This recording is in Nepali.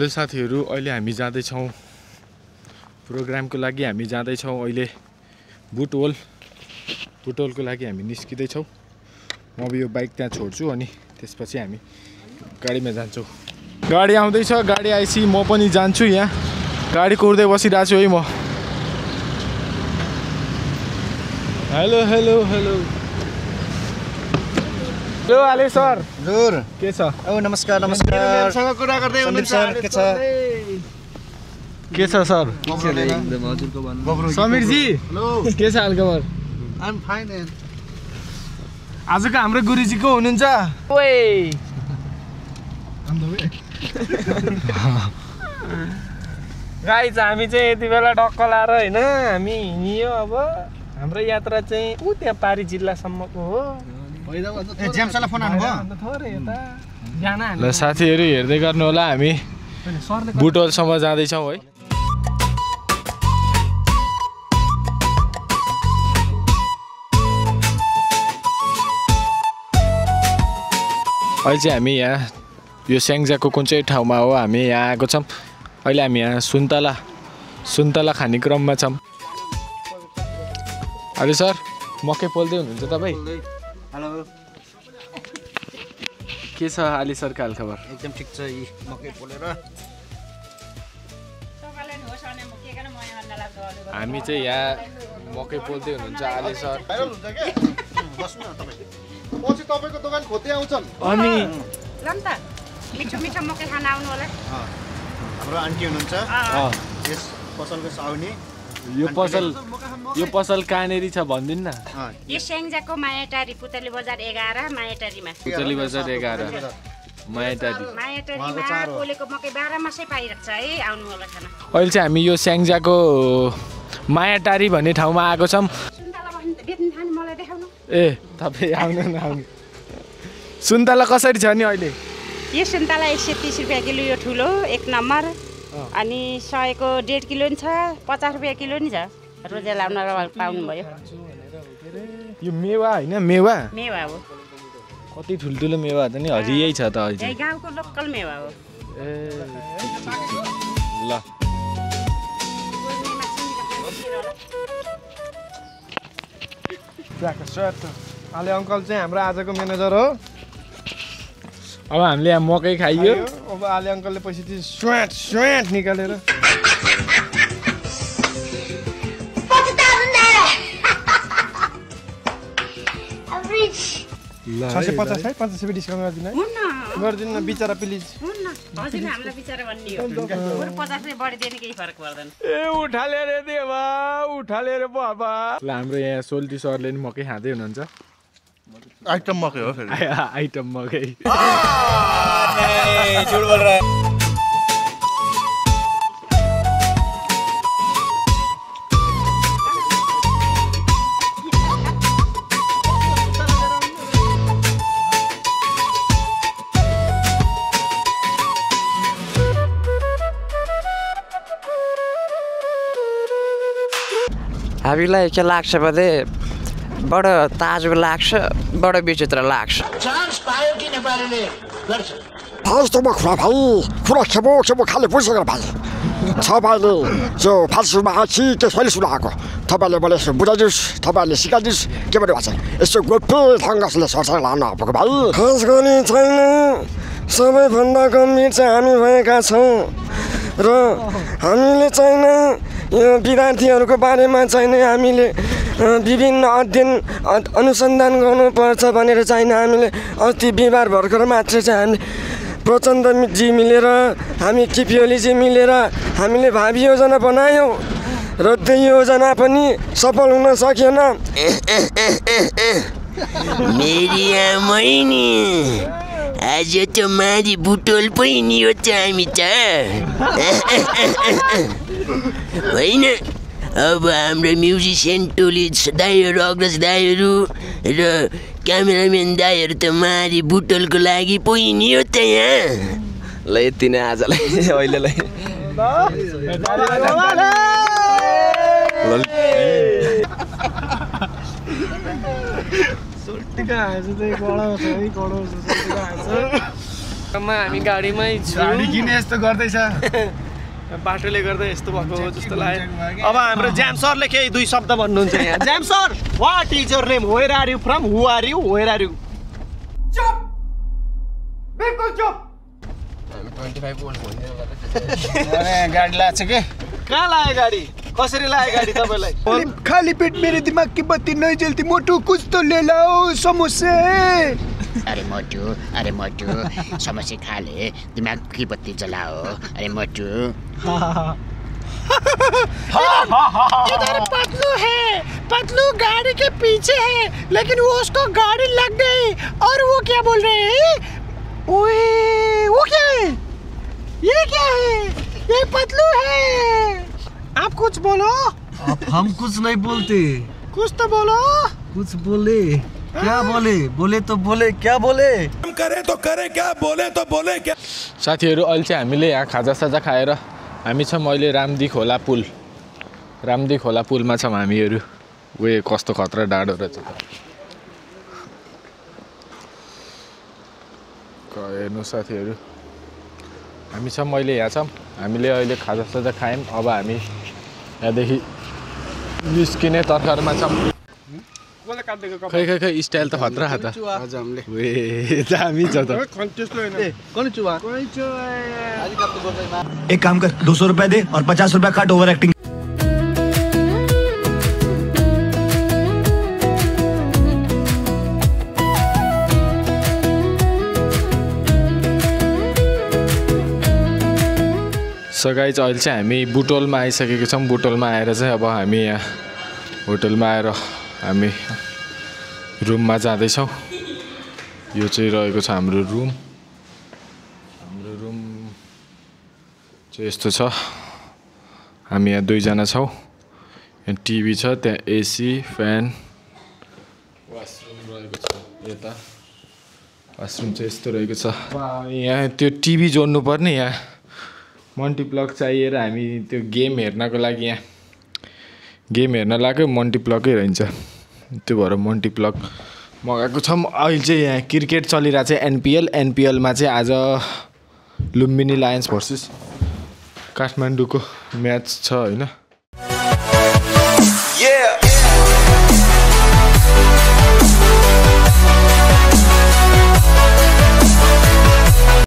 हेलो साथीहरू, अहिले हामी जाँदैछौँ प्रोग्रामको लागि। हामी जाँदैछौँ अहिले बुटवलको लागि हामी निस्किँदैछौँ। म अब यो बाइक त्यहाँ छोड्छु अनि त्यसपछि हामी गाडीमा जान्छौँ। गाडी आउँदैछ, गाडी आएपछि म पनि जान्छु। यहाँ गाडी कुर्दै बसिरहेको छु है म। हेलो हेलो हेलो हेलो आले सर। हजुर के छ? नमस्कार नमस्कार। सँग कुरा गर्दै हुनुहुन्छ के छ? के छ सर? एकदम हजुरको भन्नु। समीर जी के छ हालखबर? I am fine. आजको हाम्रो गुरुजी को हुनुहुन्छ? ओए गाइस, हामी चाहिँ यति बेला टक्क लाएर हैन हामी हिँडियो। अब हाम्रो यात्रा चाहिँ उ त्यहाँ पारी जिल्लासम्मको हो। ल साथीहरू हेर्दै गर्नु होला, हामी बुटवलसम्म जाँदैछौँ है। अहिले चाहिँ हामी यहाँ यो स्याङ्जाको कुन चाहिँ ठाउँमा हो हामी यहाँ आएको छौँ। अहिले हामी यहाँ सुन्तला खाने क्रममा छौँ। अरे सर, मकै पोल्दै हुनुहुन्छ तपाईँ? हेलो, के छ आली सरको हालखबर? एकदम ठिक छ। मकै पोलेर हामी चाहिँ यहाँ मकै पोल्दै हुनुहुन्छ आली सर। बस्नु न तपाईँ। पछि तपाईँको दोकान खोज्दै आउँछन्। अनि मिठो मिठो मकै खान आउनु होला। हाम्रो आन्टी हुनुहुन्छ यस पसलको साउनी। यो पसल कहाँनेरि छ भनिदिनु न। यो स्याङ्जाको मायाटारी पुतली बजार 11 मायाटारीमा। पुतली बजार 11 मायाटारी। मायाटारीमा पोलेको मकै 12 मासै पाइरहेको छ है, आउनु होला खान। अहिले चाहिँ हामी यो स्याङ्जाको मायाटारी भन्ने ठाउँमा आएको छौँ। सुन्तला बेच्न थाल्नु, मलाई देखाउनु। ए तपाईँ आउनु न आउनु। सुन्तला कसरी छ नि अहिले? यो सुन्तला 130 रुपियाँ किलो, यो ठुलो 1 नम्बर। अनि 100 को 1.5 किलो नि छ, 50 रुपियाँ किलो नि छ। रोजा लाउन पाउनुभयो। यो मेवा होइन? मेवा हो। कति ठुल्ठुलो मेवा त नि, हरियै छ त अहिले। गाउँको लोकल मेवा हो। ए ल आले अङ्कल चाहिँ हाम्रो आजको म्यानेजर हो। अब हामीले यहाँ मकै खाइयो। अब आले अङ्कलले पैसा चाहिँ स्वेट निकालेर ल 650 है, 50 रुपियाँ डिस्काउन्ट गरिदिनु न बिचरा प्लिज। हजुर हामीलाई बिचरा भन्ने हो। बरु 50 रुपियाँ बढिदिने केही फरक पर्दैन। ए उठाले रे देवा, उठाले रे बाबा। ल हाम्रो यहाँ सोल्टी सरले नि मकै खाँदै हुनुहुन्छ। आइटम मकै हो फेरि। आइटम मकै। झुट बोल रहा है। हामीलाई के लाग्छ भने बडो ताजुब लाग्छ, बडो विचित्र लाग्छ। चान्स पायो कि नेपालीले गर्छ। फाल्टुमा कुरा खेबो खाले बुझेको भाइ छ भाइले जो फाल्टुमा आखी त्यसैले सुनाएको तपाईँले मैले बुझाइदिनुहोस्, तपाईँले सिकाइदिनुहोस् के भन्नु भएको छ। यसो गोप्य ढङ्गले सरसर लानु भएको भाइ। खास गरी छैन, सबैभन्दा गम्भीर चाहिँ हामी भएका छौँ र हामीले चाहिँ यो विद्यार्थीहरूको बारेमा चाहिँ हामीले विभिन्न अध्ययन अनुसन्धान गर्नुपर्छ भनेर चाहिँ हामीले अस्ति बिहिबार भर्खर मात्र चाहिँ हामी प्रचण्डजी मिलेर, हामी केपी ओलीजी मिलेर हामीले भावी योजना बनायौँ र त्यो योजना पनि सफल हुन सकेन। मेरी आमै नि आज त मारी बुटोल पनि हो त हामी त होइन। अब हाम्रो म्युजिसियन टोली दाईहरू, अग्रज दाईहरू र क्यामेराम्यान दाईहरू त मारी बुटोलको लागि पोइनी हो त यहाँ। ल यति नै आजलाई अहिलेलाई। हामी गाडीमै गाडी किन यस्तो गर्दैछ बाटोले गर्दा यस्तो भएको हो जस्तो लाग्यो। अब हाम्रो ज्याम सरले केही 2 शब्द भन्नुहुन्छ यहाँ। ज्याम sir, what is your name, where are you from, who are you, where are you? चुप बिल्कुल चुप। गाडी लाग्छ के कहाँ लाग्यो गाडी, कसरी लाग्यो गाडी तपाईँलाई? खाली पेट मेरे दिमाग की बत्ती नहीं जलती, मोटू कुछ तो ले लाओ समोसे। अरे मोटू समोसे खा ले, दिमाग की बत्ती जलाओ। अरे मोटू इधर पतलू है, पतलू गाड़ी के पीछे है, लेकिन वो उसको गाड़ी लग गई और वो क्या बोल रहे हैं? ओए वो क्या है, ये क्या है? ये पतलू है। आप कुछ बोलो। हम कुछ नहीं बोलते, कुछ तो बोलो। कुछ बोले, क्या बोले, बोले तो बोले, क्या बोले? हम करे तो करे क्या, बोले तो बोले क्या। साथीहरू अहिले चाहिँ हामीले यहाँ खाजासाजा खाएर हामी छौँ अहिले रामदी खोला पुलमा छौँ हामीहरू। वे कस्तो खतरा डाँडो रहेछ त हेर्नु साथीहरू। हामी छौँ अहिले यहाँ छौँ, हामीले अहिले खाजासाजा खायौँ। अब हामी यहाँदेखि निस्किने तर्खरमा छौँ। खै स्टाइल त खतरा छ त। वे दामी छ त। एक काम कर 200 रुपए दे और 50 रुपए काट ओवर एक्टिंग। सो गाइज अहिले चाहिँ हामी बुटोलमा आइसकेको छौँ। बुटोलमा आएर चाहिँ अब हामी यहाँ होटलमा आएर हामी रुममा जाँदैछौँ। यो चाहिँ रहेको छ हाम्रो रुम चाहिँ यस्तो छ। हामी यहाँ 2 जना छौँ। यहाँ टिभी छ, त्यहाँ एसी फ्यान, वासरुम रहेको छ। यता वासरुम चाहिँ यस्तो रहेको छ। यहाँ त्यो टिभी जोड्नु पर्ने, यहाँ मल्टिप्लग चाहिएर हामी त्यो गेम हेर्नको लागि यहाँ गेम हेर्न लाग्यो। मल्टिप्लगै रहन्छ, त्यो भएर मल्टिप्लग मगाएको छौँ। अहिले चाहिँ यहाँ क्रिकेट चलिरहेको छ, एनपिएलमा चाहिँ आज लुम्बिनी लायन्स भर्सेस काठमाडौँको म्याच छ होइन।